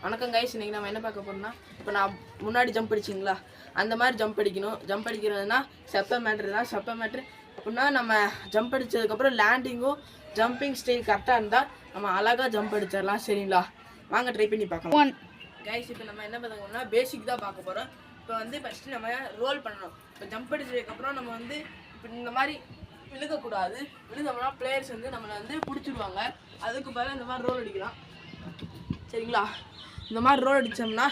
வணக்கம் கைஸ், இன்றைக்கி நம்ம என்ன பார்க்க போகிறோம்னா, இப்போ நான் முன்னாடி ஜம்ப் அடிச்சிங்களா அந்த மாதிரி ஜம்ப் அடிக்கணும். ஜம்ப் அடிக்கிறதுனா செப்ப மேட்ரு தான். செப்ப மேட்ரு அப்படின்னா நம்ம ஜம்ப் அடித்ததுக்கப்புறம் லேண்டிங்கும் ஜம்பிங் ஸ்டைல் கரெக்டாக இருந்தால் நம்ம அழகாக ஜம்ப் அடிச்சிடலாம். சரிங்களா, வாங்க ட்ரை பண்ணி பார்க்கலாம். கைஸ், இப்போ நம்ம என்ன பார்க்கணும்னா பேசிக் தான் பார்க்க போகிறோம். இப்போ வந்து ஃபஸ்ட்டு நம்ம ரோல் பண்ணணும். இப்போ ஜம்ப் அடிச்சதுக்கப்புறம் நம்ம வந்து இப்போ இந்த மாதிரி விழுகக்கூடாது. விழுந்தோம்னா பிளேயர்ஸ் வந்து நம்மளை வந்து பிடிச்சிடுவாங்க. அதுக்கு பதிலாக இந்த மாதிரி ரோல் அடிக்கலாம். சரிங்களா, இந்த மாதிரி ரோல் அடித்தோம்னா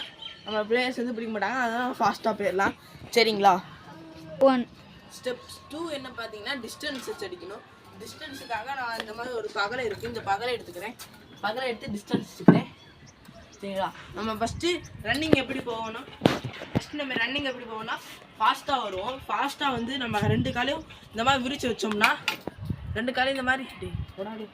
நம்ம பிளேயர்ஸ் வந்து பிடிக்க மாட்டாங்க. அதனால் ஃபாஸ்ட்டாக போயிடலாம். சரிங்களா. ஸ்டெப்ஸ் 2 என்ன பார்த்தீங்கன்னா டிஸ்டன்ஸ் வச்சு அடிக்கணும். டிஸ்டன்ஸுக்காக நான் இந்த மாதிரி ஒரு பகலை இருக்குது, இந்த பகலை எடுத்துக்கிறேன். பகலை எடுத்து டிஸ்டன்ஸ் வச்சுக்கிறேன். சரிங்களா, நம்ம ஃபஸ்ட்டு ரன்னிங் எப்படி போகணும். ஃபஸ்ட்டு நம்ம ரன்னிங் எப்படி போகணும்னா ஃபாஸ்ட்டாக வருவோம். ஃபாஸ்ட்டாக வந்து நம்ம 2 காலையும் இந்த மாதிரி விரித்து வச்சோம்னா 2 காலையும் இந்த மாதிரி ஓடாது.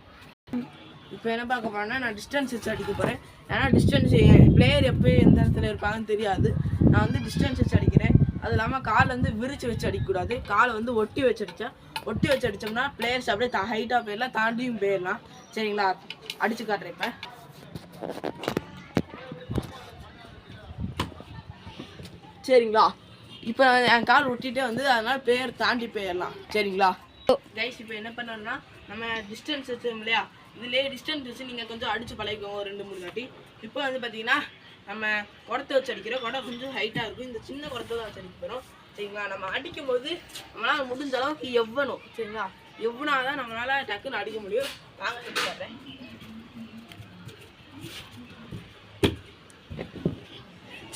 இப்போ என்ன பார்க்க போகிறேன்னா நான் டிஸ்டன்ஸ் வச்சு அடிக்க போகிறேன். ஏன்னா டிஸ்டன்ஸ் பிளேயர் எப்போ எந்த இடத்துல இருப்பாங்கன்னு தெரியாது. நான் வந்து டிஸ்டன்ஸ் வச்சு அடிக்கிறேன். அது இல்லாமல் காலை வந்து விரித்து வச்சு அடிக்கக்கூடாது. காலை வந்து ஒட்டி வச்சு அடித்தோம்னா பிளேயர்ஸ் அப்படியே ஹைட்டாக போயிடலாம், தாண்டியும் போயிடலாம். சரிங்களா, அடித்து காட்டுறேன். இப்போ சரிங்களா, இப்போ என் கால் ஒட்டிகிட்டே வந்து அதனால் பிளேயர் தாண்டி போயிடலாம். சரிங்களா கைஸ், இப்போ என்ன பண்ணோம்னா நம்ம டிஸ்டன்ஸ் வச்சோம் இல்லையா, இதுலேயே டிஸ்டன்ஸ் வச்சு நீங்கள் கொஞ்சம் அடித்து பழகிக்கோங்க 2-3 வாட்டி. இப்போ வந்து பார்த்தீங்கன்னா நம்ம குடத்தை வச்சு அடிக்கிறோம். குடம் கொஞ்சம் ஹைட்டாக இருக்கும். இந்த சின்ன குடத்தை தான் வச்சு அடிக்க போகிறோம். சரிங்களா, நம்ம அடிக்கும் போது நம்மளால் முடிஞ்ச அளவுக்கு எவ்வணும். சரிங்களா, எவ்வளோ தான் நம்மளால் டக்குன்னு அடிக்க முடியும். வாங்க சொல்லி காட்டுறேன்.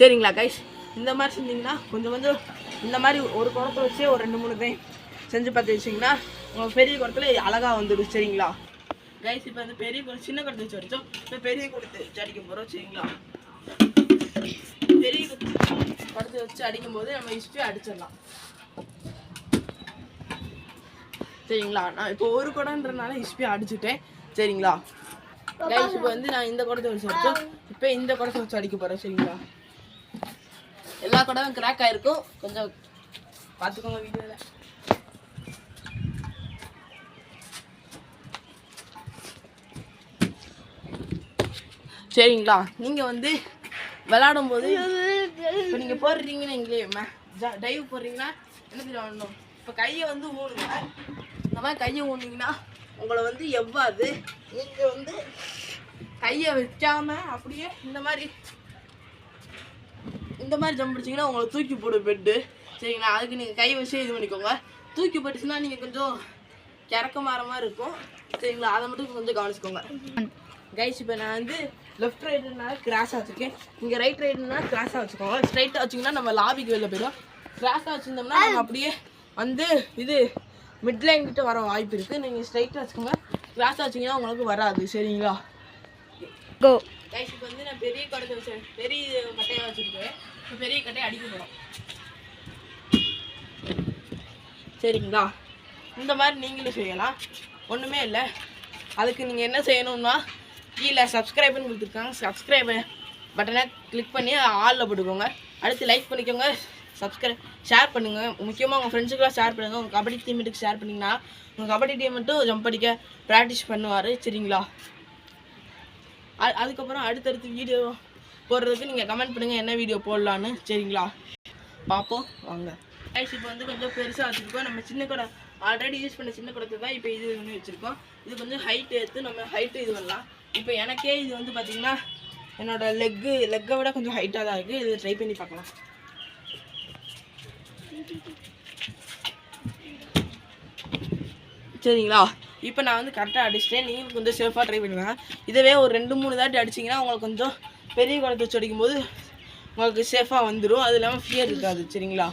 சரிங்களா கைஸ், இந்த மாதிரி செஞ்சிங்கன்னா கொஞ்சம் இந்த மாதிரி ஒரு குடத்தை வச்சு ஒரு 2-3 டைம் செஞ்சு பார்த்து வச்சிங்கன்னா உங்கள் பெரிய குடத்துல அழகாக வந்துடும். சரிங்களா கைஸ், இப்போ வந்து பெரிய குடம் சின்ன குடத்தை வச்சு அடித்தோம். இப்போ பெரிய குடத்தை வச்சு அடிக்க போகிறோம். சரிங்களா, பெரிய குடத்தை வச்சு அடிக்கும்போது நம்ம ஹிஸ்ட்ரியாக அடிச்சிடலாம். சரிங்களா, நான் இப்போ ஒரு குடம்ன்றனால ஹிஸ்ட்ரியாக அடிச்சுட்டேன். சரிங்களா கைஸ், இப்போ வந்து நான் இந்த குடத்தை வச்சு அடித்தோம். இப்போ இந்த குடத்தை வச்சு அடிக்க போகிறேன். சரிங்களா, எல்லா குடமும் கிராக் ஆகிருக்கும், கொஞ்சம் பார்த்துக்கோங்க வீடியோவில். சரிங்களா, நீங்கள் வந்து விளாடும் போது இப்போ நீங்கள் போடுறீங்கன்னு எங்களே டைவ் போடுறீங்கன்னா என்ன பண்ணணும், இப்போ கையை வந்து ஊனுங்க. இந்த மாதிரி கையை ஊனிங்கன்னா உங்களை வந்து எவ்வாது நீங்கள் வந்து கையை வைக்காமல் அப்படியே இந்த மாதிரி ஜம்ப் அடிச்சிங்கன்னா உங்களை தூக்கி போடு பெட்டு. சரிங்களா, அதுக்கு நீங்கள் கை வச்சு இது பண்ணிக்கோங்க. தூக்கி போட்டுச்சுன்னா நீங்கள் கொஞ்சம் கிறக்க மாற மாதிரி இருக்கும். சரிங்களா, அதை மட்டும் கொஞ்சம் கவனிச்சுக்கோங்க. கைஸ், இப்போ நான் வந்து லெஃப்ட் ரைடுனால கிராஸாக வச்சுருக்கேன். நீங்கள் ரைட் ரைடுனா கிராஸாக வச்சுக்கோங்க. ஸ்ட்ரைட்டாக வச்சிங்கன்னா நம்ம லாபிக்கு வெளில போயிடும். கிராஸாக வச்சுருந்தோம்னா நம்ம அப்படியே வந்து இது மிட் லைன் கிட்ட வர வாய்ப்பு இருக்குது. நீங்கள் ஸ்ட்ரைட்டாக வச்சுக்கோங்க. கிராஸாக வச்சிங்கன்னா உங்களுக்கு வராது. சரிங்களா கோ கைஸ், இப்போ வந்து நான் பெரிய கட்டை பெரிய கட்டையாக வச்சுருக்கேன். இப்போ பெரிய கட்டையை அடிக்க போகிறோம். சரிங்களா, இந்த மாதிரி நீங்களும் செய்யலாம், ஒன்றுமே இல்லை. அதுக்கு நீங்கள் என்ன செய்யணும்னா கீழே சப்ஸ்கிரைப்னு கொடுத்துருக்காங்க. சப்ஸ்கிரைப் பட்டனை கிளிக் பண்ணி ஆளில் போட்டுக்கோங்க. அடுத்து லைக் பண்ணிக்கோங்க, ஷேர் பண்ணுங்கள். முக்கியமாக உங்கள் ஃப்ரெண்ட்ஸுக்கெலாம் ஷேர் பண்ணுங்கள். உங்கள் கபடி டீமெட்டுக்கு ஷேர் பண்ணிங்கன்னா உங்கள் கபடி டீம் மட்டும் ஜம்ப் அடிக்க ப்ராக்டிஸ் பண்ணுவார். சரிங்களா, அதுக்கப்புறம் அடுத்தடுத்து வீடியோ போடுறதுக்கு நீங்கள் கமெண்ட் பண்ணுங்கள் என்ன வீடியோ போடலான்னு. சரிங்களா, பார்ப்போம் வாங்க. கைஸ், இப்போ வந்து கொஞ்சம் பெருசாக வச்சுருக்கோம். நம்ம சின்ன குடம் ஆல்ரெடி யூஸ் பண்ண சின்ன குடத்தை தான் இப்போ இது பண்ணி வச்சுருக்கோம். இது கொஞ்சம் ஹைட் எடுத்து நம்ம ஹைட்டு இது பண்ணலாம். இப்போ எனக்கே இது வந்து பார்த்திங்கன்னா என்னோடய லெக்கை விட கொஞ்சம் ஹைட்டாக தான் இருக்குது. இது ட்ரை பண்ணி பார்க்கலாம். சரிங்களா, இப்போ நான் வந்து கரெக்டாக அடிச்சிட்டேன். நீங்கள் கொஞ்சம் சேஃபாக ட்ரை பண்ணுவாங்க. இதுவே ஒரு 2-3 தாட்டி அடிச்சிங்கன்னா உங்களுக்கு கொஞ்சம் பெரிய குடத்தை வச்சு அடிக்கும்போது உங்களுக்கு சேஃபாக வந்துடும். அது இல்லாமல் ஃபியர் இருக்காது. சரிங்களா,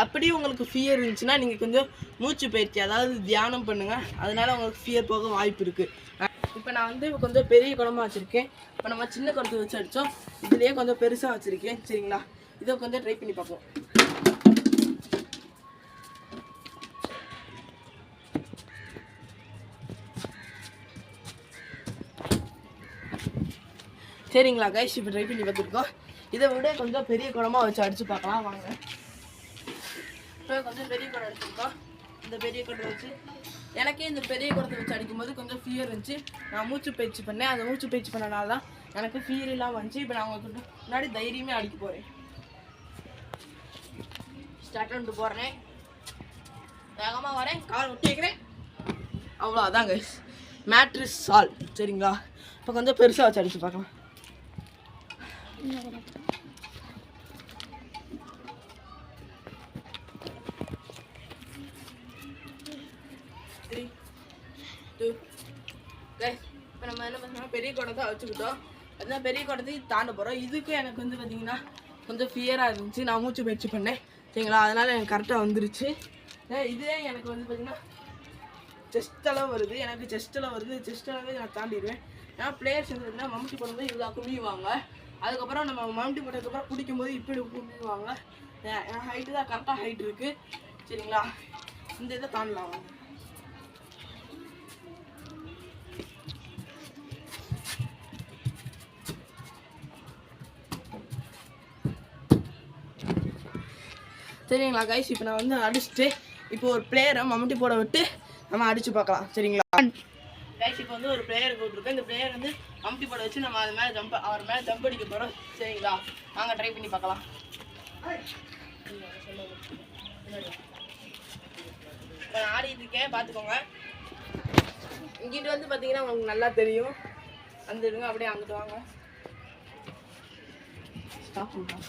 அப்படி உங்களுக்கு ஃபியர் இருந்துச்சுன்னா நீங்கள் கொஞ்சம் மூச்சு பயிற்சி, அதாவது தியானம் பண்ணுங்கள். அதனால உங்களுக்கு ஃபியர் போக வாய்ப்பு இருக்குது. இப்போ நான் வந்து கொஞ்சம் பெரிய குடமாக வச்சுருக்கேன். இப்போ நம்ம சின்ன குடத்தை வச்சு அடித்தோம். இதுலேயே கொஞ்சம் பெருசாக வச்சுருக்கேன். சரிங்களா, இதை கொஞ்சம் ட்ரை பண்ணி பார்ப்போம். சரிங்களா கைஸ், இப்போ ட்ரை பண்ணி பார்த்துருக்கோம். இதை விட கொஞ்சம் பெரிய குடமாக வச்சு அடித்து பார்க்கலாம் வாங்க. இப்போ கொஞ்சம் பெரிய குடம் எடுத்துருக்கோம். இந்த பெரிய குடத்தை வச்சு எனக்கே இந்த பெரிய குடத்தை வச்சு அடிக்கும்போது கொஞ்சம் ஃபியர் இருந்துச்சு. நான் மூச்சு பயிற்சி பண்ணேன். அந்த மூச்சு பயிற்சி பண்ணனால தான் எனக்கு ஃபீல் இல்லாமல் வந்துச்சு. இப்போ நான் உங்களுக்கு முன்னாடி தைரியமே அடிக்க போகிறேன். ஸ்டார்ட் பண்ணிட்டு போகிறேன், வேகமாக வரேன், கால் விட்டு வைக்கிறேன். அவ்வளோ அதாங்க மேட்ரிஸ் சால். சரிங்களா, இப்போ கொஞ்சம் பெருசாக வச்சு அடிச்சு பார்க்கலாம். 3, 2 இப்போ நம்ம என்ன பண்ணோம், பெரிய குடத்தை வச்சுக்கிட்டோம். அதுதான் பெரிய குடத்தையும் தாண்ட போகிறோம். இதுக்கும் எனக்கு வந்து பார்த்தீங்கன்னா கொஞ்சம் ஃபியராக இருந்துச்சு. நான் மூச்சு பயிற்சி பண்ணேன். சரிங்களா, அதனால் எனக்கு கரெக்டாக வந்துருச்சு. இதே எனக்கு வந்து பார்த்தீங்கன்னா செஸ்ட் அளவு வருது. எனக்கு செஸ்ட் அளவு வருது. செஸ்ட் அளவு நான் தாண்டிடுவேன். ஏன்னா பிளேயர்ஸ் வந்து பார்த்தீங்கன்னா மம்முட்டி போடும்போது இவ்வளோ குமியுவாங்க. அதுக்கப்புறம் நம்ம மம்முட்டி போட்டதுக்கப்புறம் பிடிக்கும்போது இப்படி குமியுவாங்க. என் ஹைட்டு தான் கரெக்டாக ஹைட் இருக்குது. சரிங்களா, இந்த இதை தாண்டலாம். சரிங்களா கைஸ், இப்போ நான் வந்து அடிச்சுட்டு இப்போ ஒரு பிளேயரை மம்முட்டி போட விட்டு நம்ம அடித்து பார்க்கலாம். சரிங்களா கைஸ், இப்போ வந்து ஒரு பிளேயர் போட்டிருக்கேன். இந்த பிளேயர் வந்து மம்முட்டி போட வச்சு நம்ம அது மேலே அவர் மேலே ஜம்ப் அடிக்க போகிறோம். சரிங்களா, நாங்கள் ட்ரை பண்ணி பார்க்கலாம். இப்போ நான் ஆடிட்டு இருக்கேன், பார்த்துக்கோங்க. இங்கிட்டு வந்து பார்த்தீங்கன்னா உங்களுக்கு நல்லா தெரியும். அந்த இருங்க, அப்படியே அங்கிட்டு வாங்க. ஸ்டாப் பண்ணுறோம்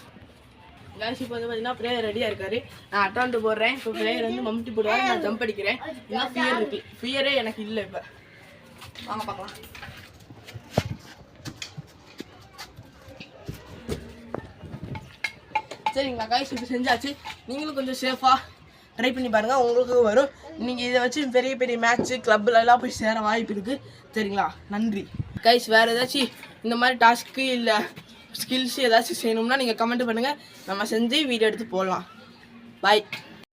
கைஸ். இப்போ வந்து பார்த்தீங்கன்னா பிளேயர் ரெடியாக இருக்காரு. நான் அட்டவுண்ட் போடுறேன். இப்போ பிளேயர் வந்து மம்முட்டி போடுவாங்க, நான் ஜம்ப் அடிக்கிறேன். இன்னும் ஃபியர் இருக்கு. ஃபியரே எனக்கு இல்லை. இப்போ வாங்க பார்க்கலாம். சரிங்களா கைஸ், இப்போ செஞ்சாச்சு. நீங்களும் கொஞ்சம் சேஃபாக ட்ரை பண்ணி பாருங்கள், உங்களுக்கு வரும். நீங்கள் இதை வச்சு பெரிய பெரிய மேட்ச்சு கிளப்லலாம் போய் சேர வாய்ப்பு இருக்குது. சரிங்களா, நன்றி கைஸ். வேறு ஏதாச்சும் இந்த மாதிரி டாஸ்க்கு இல்லை ஸ்கில்ஸ் ஏதாச்சும் செய்யணும்னா நீங்கள் கமெண்ட் பண்ணுங்கள், நம்ம செஞ்சு வீடியோ எடுத்து போடலாம். பாய்.